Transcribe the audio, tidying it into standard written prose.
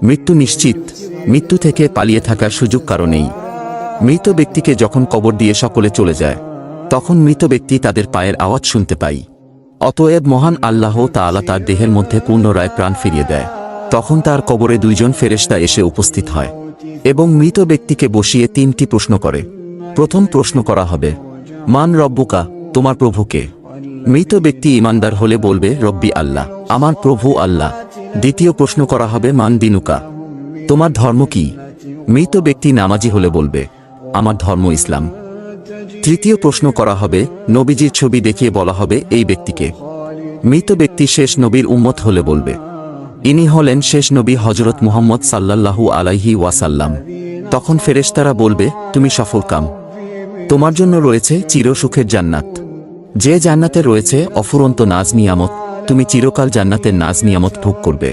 মৃত্যু নিশ্চিত, মৃত্যু থেকে পালিয়ে থাকার সুযোগ কারো নেই। মৃত ব্যক্তিকে যখন কবর দিয়ে সকলে চলে যায়, তখন মৃত ব্যক্তি তাদের পায়ের আওয়াজ শুনতে পায়। অতএব মহান আল্লাহ তাআলা তার দেহের মধ্যে পুনরায় প্রাণ ফিরিয়ে দেয়। তখন তার কবরে দুইজন ফেরেশতা এসে উপস্থিত হয় এবং মৃত ব্যক্তিকে বসিয়ে 3টি প্রশ্ন করে। প্রথম প্রশ্ন করা হবে, মান রব্বুকা, তোমার প্রভুকে? মৃত ব্যক্তি ঈমানদার হলে বলবে, রব্বি আল্লাহ, আমার প্রভু আল্লাহ। দ্বিতীয় প্রশ্ন করা হবে, মান দিনুকা, তোমার ধর্ম কি? মৃত ব্যক্তি নামাজি হলে বলবে, আমার ধর্ম ইসলাম। তৃতীয় প্রশ্ন করা হবে, নবীজির ছবি দেখিয়ে বলা হবে এই ব্যক্তিকে। মৃত ব্যক্তি শেষ নবীর উম্মত হলে বলবে, ইনি হলেন শেষ নবী হযরত মুহাম্মদ সাল্লাল্লাহু আলাইহি ওয়াসাল্লাম। তখন ফেরেশতারা বলবে, তুমি সফলকাম, তোমার জন্য রয়েছে চিরসুখের জান্নাত, যে জান্নাতে রয়েছে অফুরন্ত নাজ নিয়ামত, তুমি চিরকাল জান্নাতের নাজ নিয়ামত ভোগ করবে।